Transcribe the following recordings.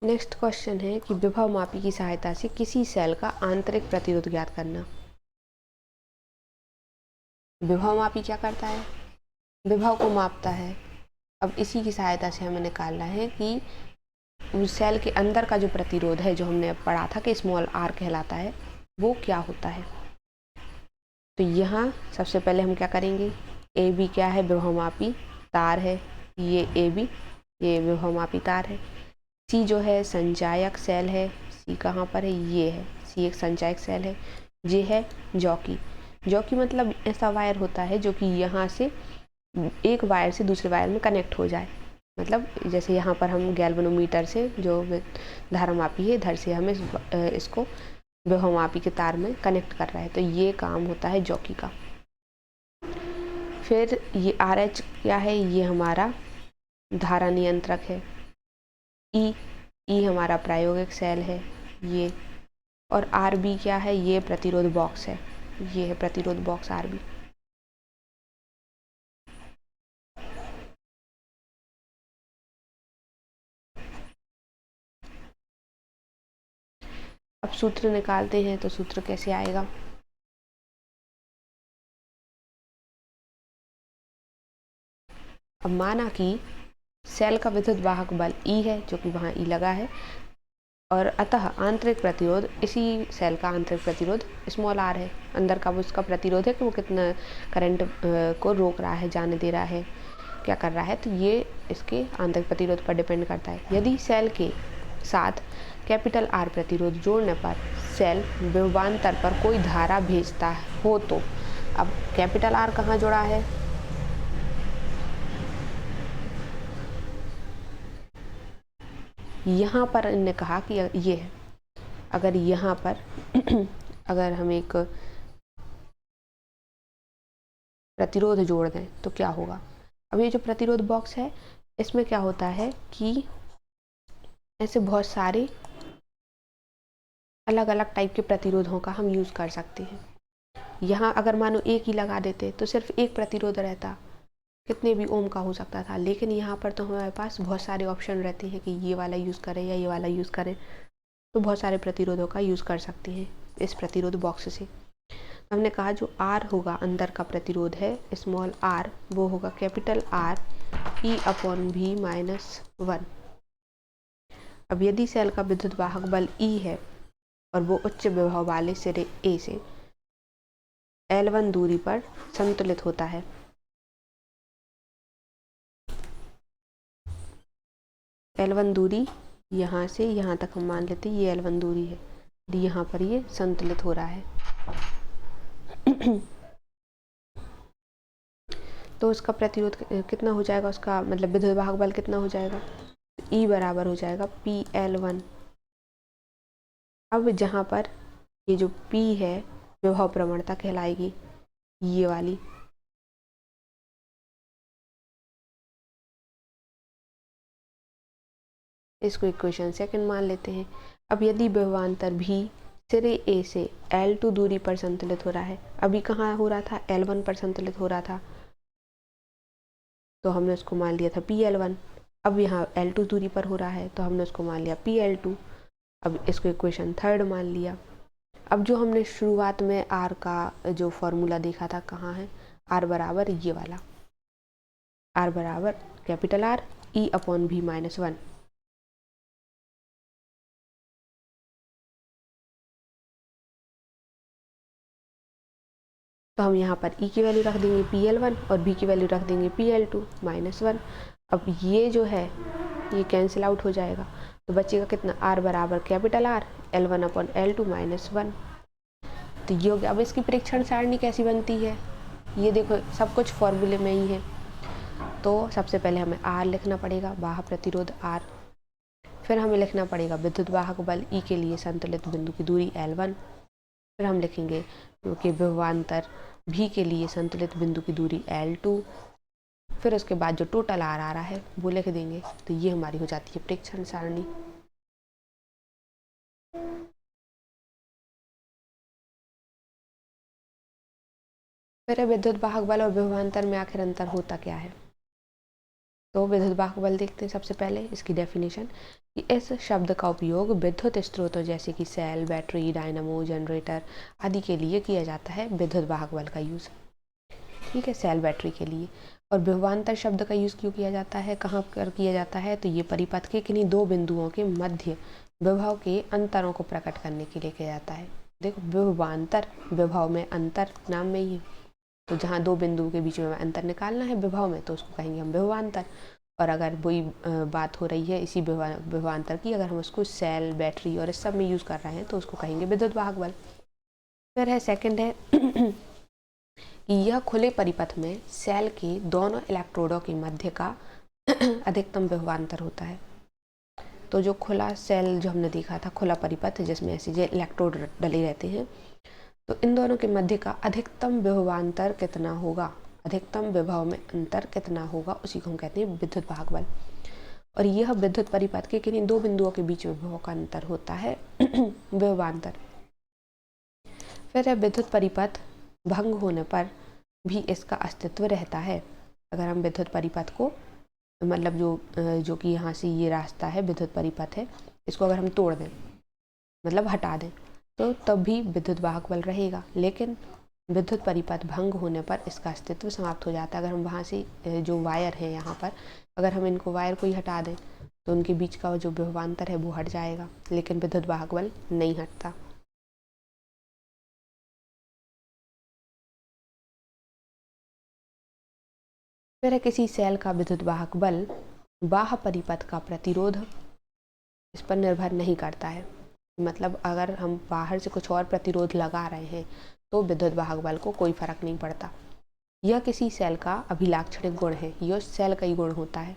Next question है कि विभव मापी की सहायता से किसी सेल का आंतरिक प्रतिरोध ज्ञात करना। विभव मापी क्या करता है? विभव को मापता है। अब इसी की सहायता से हमें निकालना है कि उस सेल के अंदर का जो प्रतिरोध है, जो हमने पढ़ा था कि स्मॉल आर कहलाता है, वो क्या होता है। तो यहाँ सबसे पहले हम क्या करेंगे, ए बी क्या है, विभवमापी तार है, ये ए बी, ये विभवमापी तार है। सी जो है संचायक सेल है, सी कहाँ पर है, ये है, सी एक संचायक सेल है। जे है जॉकी। जॉकी मतलब ऐसा वायर होता है जो कि यहाँ से एक वायर से दूसरे वायर में कनेक्ट हो जाए। मतलब जैसे यहाँ पर हम गैल्वेनोमीटर से जो धारामापी है, इधर से हमें इसको विभवमापी के तार में कनेक्ट कर रहा है, तो ये काम होता है जॉकी का। फिर ये आर एच क्या है, ये हमारा धारा नियंत्रक है। ई हमारा प्रायोगिक सेल है ये। और आर बी क्या है, ये प्रतिरोध बॉक्स है, ये है प्रतिरोध बॉक्स आर बी। अब सूत्र निकालते हैं, तो सूत्र कैसे आएगा, अब माना कि सेल का विद्युत वाहक बल E है, जो कि वहाँ E लगा है, और अतः आंतरिक प्रतिरोध, इसी सेल का आंतरिक प्रतिरोध स्मॉल r है। अंदर का वो उसका प्रतिरोध है कि वो कितना करंट को रोक रहा है, जाने दे रहा है, क्या कर रहा है, तो ये इसके आंतरिक प्रतिरोध पर डिपेंड करता है। यदि सेल के साथ कैपिटल R प्रतिरोध जोड़ने पर सेल विभवांतर पर कोई धारा भेजता हो तो, अब कैपिटल R कहाँ जुड़ा है, यहाँ पर इन्होंने कहा कि ये है, अगर यहाँ पर अगर हम एक प्रतिरोध जोड़ दें तो क्या होगा। अब ये जो प्रतिरोध बॉक्स है, इसमें क्या होता है कि ऐसे बहुत सारे अलग अलग टाइप के प्रतिरोधों का हम यूज़ कर सकते हैं। यहाँ अगर मानो एक ही लगा देते तो सिर्फ एक प्रतिरोध रहता, कितने भी ओम का हो सकता था, लेकिन यहाँ पर तो हमारे पास बहुत सारे ऑप्शन रहते हैं कि ये वाला यूज़ करें या ये वाला यूज़ करें, तो बहुत सारे प्रतिरोधों का यूज़ कर सकते हैं इस प्रतिरोध बॉक्स से। हमने कहा जो R होगा अंदर का प्रतिरोध है स्मॉल r, वो होगा कैपिटल R E/V-1। अब यदि सेल का विद्युत वाहक बल E है और वो उच्च विभव वाले सिरे A से L1 दूरी पर संतुलित होता है, L1 दूरी यहाँ से यहाँ तक हम मान लेते हैं ये L1 दूरी है, यहाँ पर ये संतुलित हो रहा है तो उसका प्रतिरोध कितना हो जाएगा, उसका मतलब विद्युत वाहक बल कितना हो जाएगा, E बराबर हो जाएगा PL1। अब जहाँ पर ये जो P है विभव प्रवणता कहलाएगी, ये वाली, इसको इक्वेशन सेकंड मान लेते हैं। अब यदि विभवांतर भी सिरे A से L2 दूरी पर संतुलित हो रहा है, अभी कहाँ हो रहा था, L1 पर संतुलित हो रहा था, तो हमने उसको मान लिया था PL1। अब यहाँ L2 दूरी पर हो रहा है तो हमने उसको मान लिया PL2। अब इसको इक्वेशन थर्ड मान लिया। अब जो हमने शुरुआत में R का जो फॉर्मूला देखा था, कहाँ है, R बराबर ये वाला, R बराबर कैपिटल R E/V-1। तो हम यहाँ पर E की वैल्यू रख देंगे PL1 और B की वैल्यू रख देंगे PL2-1। अब ये जो है ये कैंसिल आउट हो जाएगा, तो बचेगा कितना, R बराबर कैपिटल R L1/L2-1। तो ये हो गया। अब इसकी परीक्षण सारणी कैसी बनती है, ये देखो सब कुछ फॉर्मूले में ही है। तो सबसे पहले हमें R लिखना पड़ेगा, बाह्य प्रतिरोध R, फिर हमें लिखना पड़ेगा विद्युत वाहक बल E के लिए संतुलित बिंदु की दूरी L1, फिर हम लिखेंगे कि विभवांतर V के लिए संतुलित बिंदु की दूरी L2, फिर उसके बाद जो टोटल R आ रहा है वो लिख देंगे। तो ये हमारी हो जाती है परीक्षण सारणी। फिर विद्युत वाहक बल और विभवांतर में आखिर अंतर होता क्या है। तो विद्युत वाहक बल देखते हैं सबसे पहले इसकी डेफिनेशन, कि इस शब्द का उपयोग विद्युत स्रोतों जैसे कि सेल, बैटरी, डायनामो, जनरेटर आदि के लिए किया जाता है। विद्युत वाहक बल का यूज़, ठीक है, सेल बैटरी के लिए। और विभवांतर शब्द का यूज़ क्यों किया जाता है, कहाँ पर किया जाता है, तो ये परिपथ के किन्हीं दो बिंदुओं के मध्य विभव के अंतरों को प्रकट करने के लिए किया जाता है। देखो, विभवांतर, विभव में अंतर नाम में ही है, तो जहाँ दो बिंदुओं के बीच में अंतर निकालना है विभव में, तो उसको कहेंगे हम विभवांतर। और अगर वही बात हो रही है इसी विभवांतर की, अगर हम उसको सेल, बैटरी और इस सब में यूज़ कर रहे हैं, तो उसको कहेंगे विद्युत वाहक बल। फिर है सेकंड है कि यह खुले परिपथ में सेल के दोनों इलेक्ट्रोडों के मध्य का अधिकतम विभवांतर होता है। तो जो खुला सेल जो हमने देखा था, खुला परिपथ जिसमें ऐसे जो इलेक्ट्रोड डले रहते हैं, तो इन दोनों के मध्य का अधिकतम विभवांतर कितना होगा, अधिकतम विभव में अंतर कितना होगा, उसी को हम कहते हैं विद्युत वाहक बल। और यह विद्युत परिपथ के किन्हीं दो बिंदुओं के बीच में विभव का अंतर होता है विभवांतर। फिर है विद्युत परिपथ भंग होने पर भी इसका अस्तित्व रहता है। अगर हम विद्युत परिपथ को, मतलब जो कि यहाँ से ये रास्ता है विद्युत परिपथ है, इसको अगर हम तोड़ दें, मतलब हटा दें, तो तब भी विद्युत वाहक बल रहेगा। लेकिन विद्युत परिपथ भंग होने पर इसका अस्तित्व समाप्त हो जाता है। अगर हम वहाँ से जो वायर है यहाँ पर, अगर हम इनको वायर को ही हटा दें, तो उनके बीच का जो विभवांतर है वो हट जाएगा, लेकिन विद्युत वाहक बल नहीं हटता। फिर है किसी सेल का विद्युत वाहक बल बाह्य परिपथ का प्रतिरोध इस पर निर्भर नहीं करता है। मतलब अगर हम बाहर से कुछ और प्रतिरोध लगा रहे हैं, तो विद्युत वाहक बल को कोई फर्क नहीं पड़ता। यह किसी सेल का अभिलाक्षणिक गुण है, यह सेल का ही गुण होता है।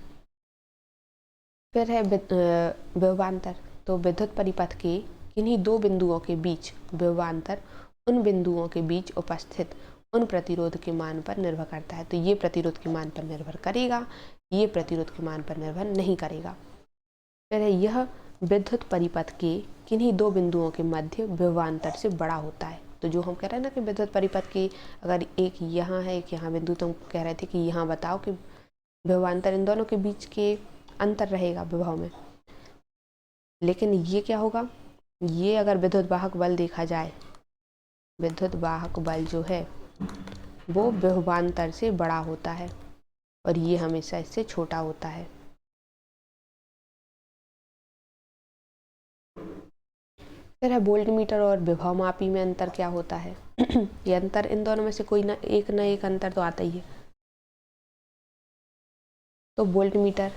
फिर है विभवांतर। तो विद्युत परिपथ के किन्हीं दो बिंदुओं के बीच विभवांतर उन बिंदुओं के बीच उपस्थित उन प्रतिरोध के मान पर निर्भर करता है। तो ये प्रतिरोध के मान पर निर्भर करेगा, ये प्रतिरोध के मान पर निर्भर नहीं करेगा। फिर है यह विद्युत परिपथ के किन्हीं दो बिंदुओं के मध्य विभवांतर से बड़ा होता है। तो जो हम कह रहे हैं ना कि विद्युत परिपथ की अगर एक यहाँ है एक यहाँ बिंदु, तो हम कह रहे थे कि यहाँ बताओ कि विभवांतर इन दोनों के बीच के अंतर रहेगा विभव में। लेकिन ये क्या होगा, ये अगर विद्युत वाहक बल देखा जाए, विद्युत वाहक बल जो है वो विभवांतर से बड़ा होता है और ये हमेशा इससे छोटा होता है। फिर है वोल्टमीटर और विभव मापी में अंतर क्या होता है ये अंतर, इन दोनों में से कोई ना एक अंतर तो आता ही है। तो वोल्टमीटर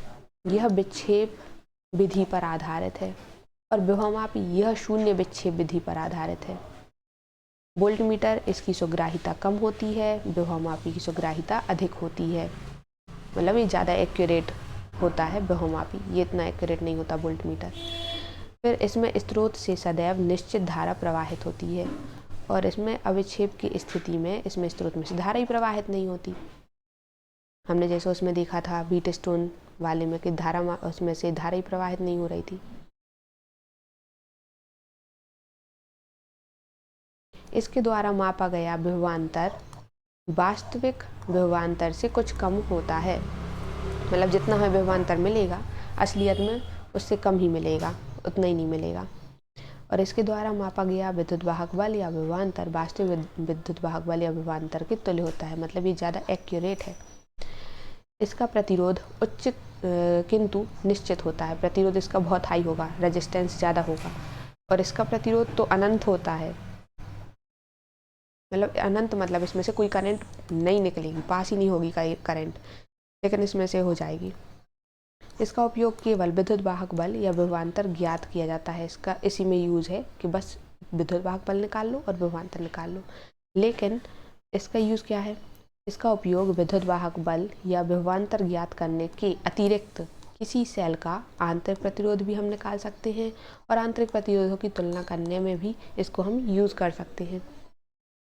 यह विक्षेप विधि पर आधारित है और विभव मापी यह शून्य विक्षेप विधि पर आधारित है। वोल्टमीटर इसकी सुग्राहिता कम होती है, विभव मापी की सुग्राहिता अधिक होती है। मतलब ये ज़्यादा एक्यूरेट होता है विभव मापी, ये इतना एक्यूरेट नहीं होता वोल्टमीटर। फिर इसमें स्रोत से सदैव निश्चित धारा प्रवाहित होती है और इसमें अविक्षेप की स्थिति में इसमें स्रोत में से धारा ही प्रवाहित नहीं होती। हमने जैसे उसमें देखा था बीट स्टोन वाले में कि धारा उसमें से धारा ही प्रवाहित नहीं हो रही थी। इसके द्वारा मापा गया विभवांतर वास्तविक विभवांतर से कुछ कम होता है। मतलब जितना हमें विभवांतर मिलेगा असलियत में उससे कम ही मिलेगा, उतना ही नहीं मिलेगा। और इसके द्वारा मापा गया विद्युत वाहक बल या विभवांतर वास्तविक विद्युत वाहक बल या विभवांतर के तुल्य होता है। मतलब ये ज़्यादा एक्यूरेट है। इसका प्रतिरोध उच्च किंतु निश्चित होता है। प्रतिरोध इसका बहुत हाई होगा, रेजिस्टेंस ज़्यादा होगा। और इसका प्रतिरोध तो अनंत होता है, मतलब अनंत, मतलब इसमें से कोई करंट नहीं निकलेगी, पास ही नहीं होगी करंट, लेकिन इसमें से हो जाएगी। इसका उपयोग केवल विद्युत वाहक बल या विभवांतर ज्ञात किया जाता है। इसका इसी में यूज़ है कि बस विद्युत वाहक बल निकाल लो और विभवांतर निकाल लो। लेकिन इसका यूज़ क्या है, इसका उपयोग विद्युत वाहक बल या विभवांतर ज्ञात करने के अतिरिक्त किसी सेल का आंतरिक प्रतिरोध भी हम निकाल सकते हैं और आंतरिक प्रतिरोधों की तुलना करने में भी इसको हम यूज़ कर सकते हैं।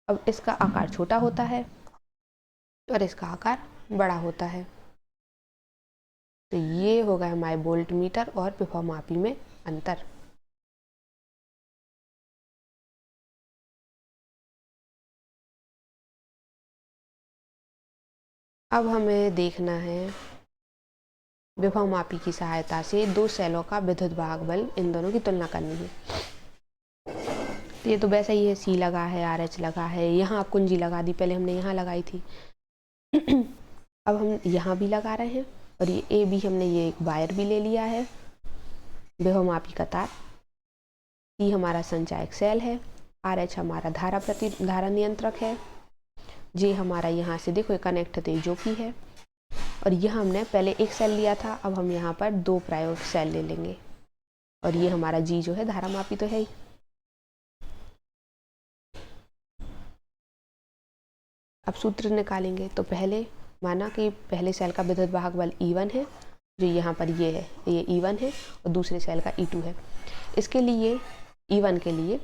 अब इसका आकार छोटा होता है और इसका आकार बड़ा होता है। तो ये हो गया हमारे वोल्टमीटर और विभव मापी में अंतर। अब हमें देखना है विभवमापी की सहायता से दो सेलों का विद्युत वाहक बल, इन दोनों की तुलना करनी है। तो ये तो वैसा ही है, C लगा है, RH लगा है, यहाँ कुंजी लगा दी, पहले हमने यहाँ लगाई थी अब हम यहाँ भी लगा रहे हैं, और ये AB हमने ये एक वायर भी ले लिया है, विभवमापी का तार, C हमारा संचायक सेल है, RH हमारा धारा नियंत्रक है, J हमारा यहाँ से देखो कनेक्ट थे जो कि है, और यहाँ हमने पहले एक सेल लिया था, अब हम यहाँ पर दो प्रायोग सेल ले लेंगे, और ये हमारा G जो है धारा मापी तो है ही। अब सूत्र निकालेंगे, तो पहले माना कि पहले सेल का विद्युत वाहक बल E1 है, जो यहाँ पर ये है, ये E1 है, और दूसरे सेल का E2 है। इसके लिए E1 के लिए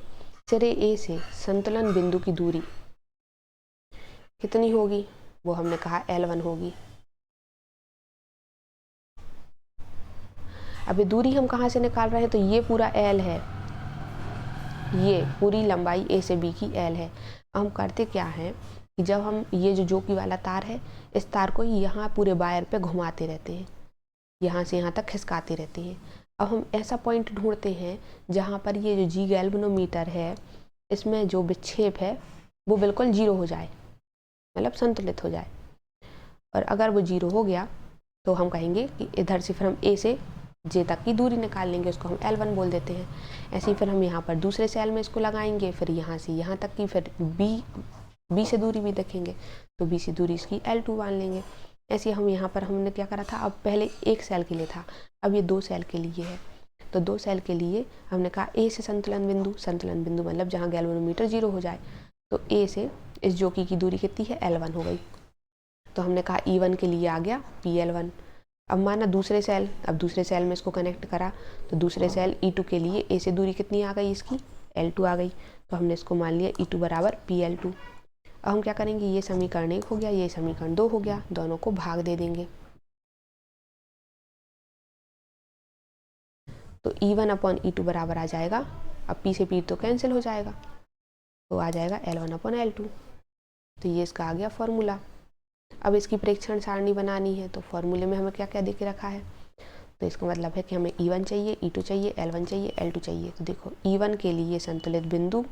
सिरे A से संतुलन बिंदु की दूरी कितनी होगी, वो हमने कहा L1 होगी। अभी दूरी हम कहाँ से निकाल रहे हैं, तो ये पूरा L है, ये पूरी लंबाई A से B की L है। हम करते क्या है कि जब हम ये जो जोकी वाला तार है, इस तार को यहाँ पूरे वायर पे घुमाते रहते हैं, यहाँ से यहाँ तक खिसकाते रहते हैं। अब हम ऐसा पॉइंट ढूंढते हैं जहाँ पर ये जो G गैल्वेनोमीटर है, इसमें जो विक्षेप है वो बिल्कुल 0 हो जाए, मतलब संतुलित हो जाए। और अगर वो 0 हो गया तो हम कहेंगे कि इधर से फिर हम A से J तक की दूरी निकाल लेंगे, उसको हम L1 बोल देते हैं। ऐसे ही फिर हम यहाँ पर दूसरे सेल में इसको लगाएंगे, फिर यहाँ से यहाँ तक की, फिर B से दूरी भी देखेंगे, तो B से दूरी इसकी L2 मान लेंगे। ऐसे हम यहाँ पर हमने क्या करा था, अब पहले एक सेल के लिए था, अब ये दो सेल के लिए है। तो दो सेल के लिए हमने कहा A से संतुलन बिंदु मतलब जहाँ गैल्वेनोमीटर 0 हो जाए, तो A से इस जोकी की दूरी कितनी है, L1 हो गई। तो हमने कहा E1 के लिए आ गया PL1। अब माना दूसरे सेल में इसको कनेक्ट करा, तो दूसरे सेल E2 के लिए A से दूरी कितनी आ गई, इसकी L2 आ गई, तो हमने इसको मान लिया E2 बराबर PL2। अब हम क्या करेंगे, ये समीकरण 1 हो गया, ये समीकरण 2 हो गया, दोनों को भाग दे देंगे। तो E1/E2 बराबर आ जाएगा, अब P से P तो कैंसिल हो जाएगा, तो आ जाएगा L1/L2। तो ये इसका आ गया फॉर्मूला। अब इसकी प्रेक्षण सारणी बनानी है, तो फॉर्मूले में हमें क्या क्या दे के रखा है, तो इसका मतलब है कि हमें E1 चाहिए, E2 चाहिए, L1 चाहिए, L2 चाहिए। तो देखो E1 के लिए संतुलित बिंदु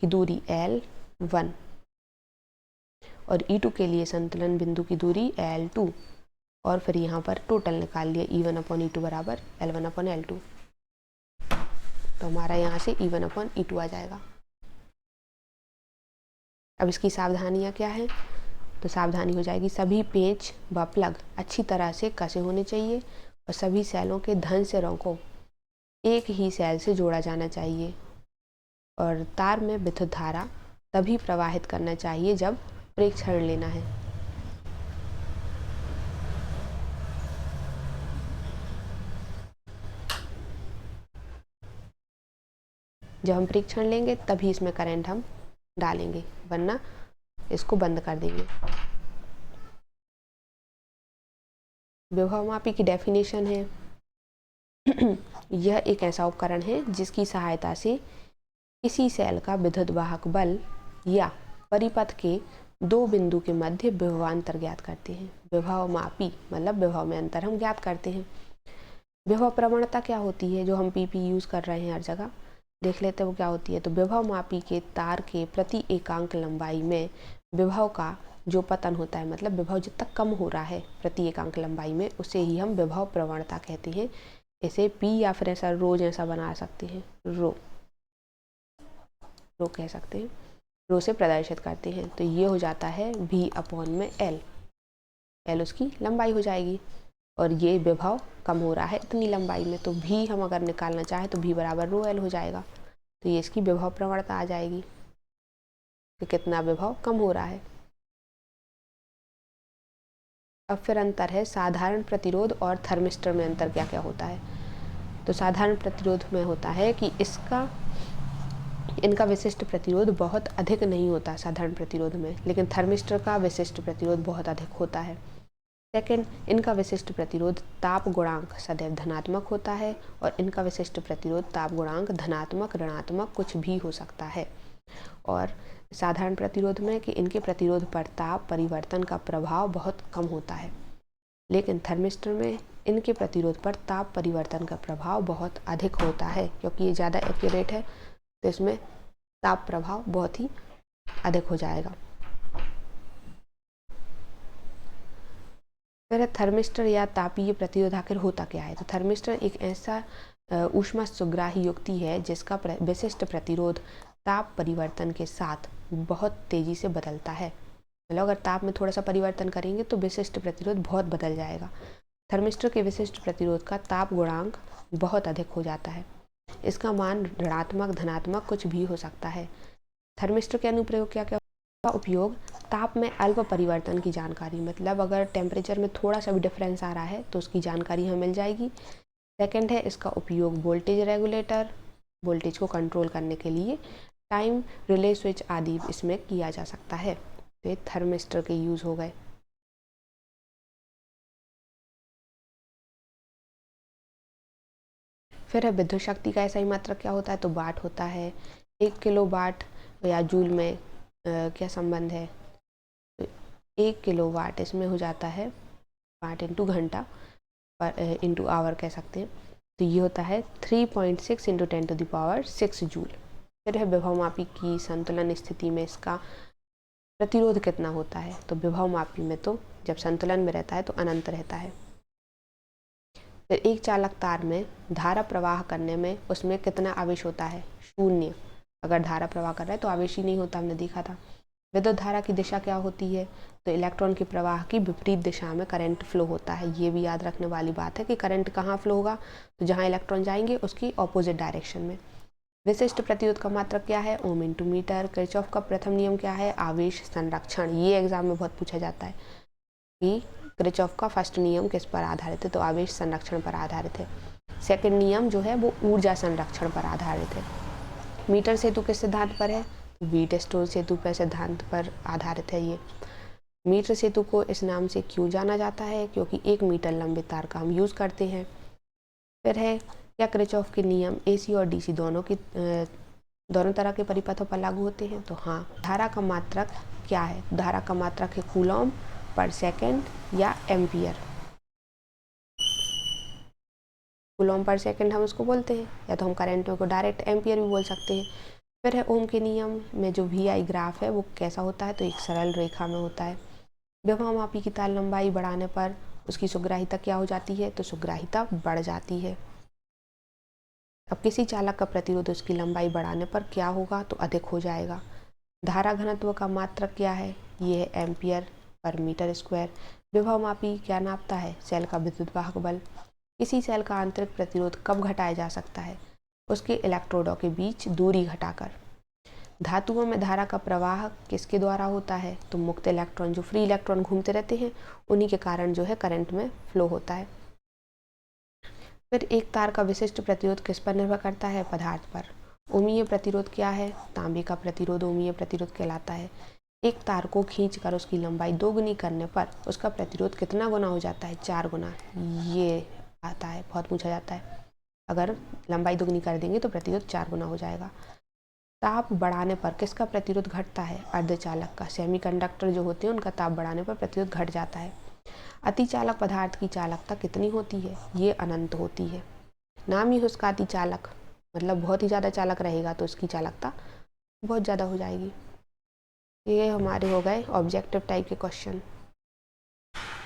की दूरी L1 और E2 के लिए संतुलन बिंदु की दूरी L2, और फिर यहाँ पर टोटल निकाल लिया E1/E2 बराबर L1/L2। तो हमारा यहाँ से E1/E2 आ जाएगा। अब इसकी सावधानियाँ क्या है, तो सावधानी हो जाएगी, सभी पेंच व प्लग अच्छी तरह से कसे होने चाहिए, और सभी सेलों के धन सिरों को एक ही सेल से जोड़ा जाना चाहिए, और तार में विद्युत धारा तभी प्रवाहित करना चाहिए जब प्रेक्षण लेना है। जब हम प्रेक्षण लेंगे तभी इसमें करंट हम डालेंगे, वरना इसको बंद कर देंगे। विभवमापी की डेफिनेशन है यह एक ऐसा उपकरण है जिसकी सहायता से किसी सेल का विद्युत वाहक बल या परिपथ के दो बिंदु के मध्य विभवांतर ज्ञात करते हैं। विभवमापी मतलब विभव में अंतर हम ज्ञात करते हैं। विभव प्रवणता क्या होती है, जो हम PP यूज कर रहे हैं हर जगह, देख लेते हैं वो क्या होती है। तो विभवमापी के तार के प्रति एकांक लंबाई में विभव का जो पतन होता है, मतलब विभव जितना कम हो रहा है प्रति एकांक लंबाई में, उसे ही हम विभव प्रवणता कहते हैं। इसे P या फिर ऐसा रो जैसा बना सकते हैं, रो कह सकते हैं, रो से प्रदर्शित करते हैं। तो ये हो जाता है V/L, L उसकी लंबाई हो जाएगी, और ये विभव कम हो रहा है इतनी लंबाई में, तो V हम अगर निकालना चाहें तो V बराबर ρL हो जाएगा। तो ये इसकी विभव प्रवणता आ जाएगी कि कितना विभव कम हो रहा है। अब फिर अंतर है साधारण प्रतिरोध और थर्मिस्टर में अंतर क्या क्या होता है। तो साधारण प्रतिरोध में होता है कि इनका विशिष्ट प्रतिरोध बहुत अधिक नहीं होता साधारण प्रतिरोध में, लेकिन थर्मिस्टर का विशिष्ट प्रतिरोध बहुत अधिक होता है। सेकंड, इनका विशिष्ट प्रतिरोध ताप गुणांक सदैव धनात्मक होता है, और इनका विशिष्ट प्रतिरोध ताप गुणांक धनात्मक ऋणात्मक कुछ भी हो सकता है। और साधारण प्रतिरोध में कि इनके प्रतिरोध पर ताप परिवर्तन का प्रभाव बहुत कम होता है, लेकिन थर्मिस्टर में इनके प्रतिरोध पर ताप परिवर्तन का प्रभाव बहुत अधिक होता है। क्योंकि ये ज़्यादा एक्यूरेट है तो इसमें ताप प्रभाव बहुत ही अधिक हो जाएगा। फिर थर्मिस्टर या तापीय प्रतिरोध आखिर होता क्या है? तो थर्मिस्टर एक ऐसा ऊष्मा सुग्राही युक्ति है जिसका विशिष्ट प्रतिरोध ताप परिवर्तन के साथ बहुत तेजी से बदलता है। मतलब अगर ताप में थोड़ा सा परिवर्तन करेंगे तो विशिष्ट प्रतिरोध बहुत बदल जाएगा। थर्मिस्टर के विशिष्ट प्रतिरोध का ताप गुणांक बहुत अधिक हो जाता है। इसका मान ऋणात्मक, धनात्मक कुछ भी हो सकता है। थर्मिस्टर के अनुप्रयोग क्या क्या का उपयोग ताप में अल्प परिवर्तन की जानकारी, मतलब अगर टेम्परेचर में थोड़ा सा भी डिफरेंस आ रहा है तो उसकी जानकारी हमें मिल जाएगी। सेकंड है इसका उपयोग वोल्टेज रेगुलेटर, वोल्टेज को कंट्रोल करने के लिए, टाइम रिले स्विच आदि इसमें किया जा सकता है। तो ये थर्मिस्टर के यूज़ हो गए। फिर है विद्युत शक्ति का ऐसा ही मात्रक क्या होता है? तो वाट होता है। 1 किलो वाट या जूल में क्या संबंध है? तो 1 किलो वाट इसमें हो जाता है वाट इंटू घंटा पर इंटू आवर कह सकते हैं। तो ये होता है 3.6 इंटू 10⁶ जूल। फिर है विभव मापी की संतुलन स्थिति में इसका प्रतिरोध कितना होता है? तो विभव मापी में तो जब संतुलन में रहता है तो अनंत रहता है। फिर एक चालक तार में धारा प्रवाह करने में उसमें कितना आवेश होता है? 0। अगर धारा प्रवाह कर रहा है तो आवेश ही नहीं होता, हमने देखा था। विद्युत धारा की दिशा क्या होती है? तो इलेक्ट्रॉन के प्रवाह की विपरीत दिशा में करंट फ्लो होता है। ये भी याद रखने वाली बात है कि करंट कहाँ फ्लो होगा? तो जहाँ इलेक्ट्रॉन जाएंगे उसकी ऑपोजिट डायरेक्शन में। विशिष्ट प्रतिरोध का मात्रक क्या है? Ohm into metre. किरचॉफ का प्रथम नियम क्या है? आवेश संरक्षण। ये एग्जाम में बहुत पूछा जाता है कि किरचॉफ का फर्स्ट नियम किस पर आधारित है? तो आवेश संरक्षण पर आधारित है। सेकंड नियम जो है वो ऊर्जा संरक्षण पर आधारित है। मीटर सेतु किस सिद्धांत पर है? व्हीट स्टोन सेतु पर सिद्धांत पर आधारित है। ये मीटर सेतु को इस नाम से क्यों जाना जाता है? क्योंकि 1 मीटर लंबे तार का हम यूज़ करते हैं। फिर है क्या किरचॉफ के नियम AC और DC दोनों तरह के परिपथों पर लागू होते हैं? तो हाँ। धारा का मात्रक क्या है? धारा का मात्रक है कूलॉम पर सेकेंड या एम्पियर। कूलॉम पर सेकेंड हम उसको बोलते हैं, या तो हम करंट को डायरेक्ट एम्पियर भी बोल सकते हैं। फिर है ओम के नियम में जो VI ग्राफ है वो कैसा होता है? तो एक सरल रेखा में होता है। विभव मापी की तार लंबाई बढ़ाने पर उसकी सुग्राहिता क्या हो जाती है? तो सुग्राहिता बढ़ जाती है। अब किसी चालक का प्रतिरोध उसकी लंबाई बढ़ाने पर क्या होगा? तो अधिक हो जाएगा। धारा घनत्व का मात्रक क्या है? ये है एम्पियर पर मीटर स्क्वायर। विभव मापी क्या नापता है? सेल का विद्युत वाहक बल। किसी सेल का आंतरिक प्रतिरोध कब घटाया जा सकता है? उसके इलेक्ट्रोडों के बीच दूरी घटाकर। धातुओं में धारा का प्रवाह किसके द्वारा होता है? तो मुक्त इलेक्ट्रॉन, जो फ्री इलेक्ट्रॉन घूमते रहते हैं उन्हीं के कारण जो है करंट में फ्लो होता है। फिर एक तार का विशिष्ट प्रतिरोध किस पर निर्भर करता है? पदार्थ पर। ओमीय प्रतिरोध क्या है? तांबे का प्रतिरोध ओमीय प्रतिरोध कहलाता है। एक तार को खींचकर उसकी लंबाई 2 गुनी करने पर उसका प्रतिरोध कितना गुना हो जाता है? 4 गुना। ये आता है, बहुत पूछा जाता है। अगर लंबाई 2 गुनी कर देंगे तो प्रतिरोध 4 गुना हो जाएगा। ताप बढ़ाने पर किसका प्रतिरोध घटता है? अर्धचालक का। सेमीकंडक्टर जो होते हैं उनका ताप बढ़ाने पर प्रतिरोध घट जाता है। अतिचालक पदार्थ की चालकता कितनी होती है? ये अनंत होती है। नाम ही उसका अतिचालक, मतलब बहुत ही ज़्यादा चालक रहेगा तो उसकी चालकता बहुत ज़्यादा हो जाएगी। ये हमारे हो गए ऑब्जेक्टिव टाइप के क्वेश्चन।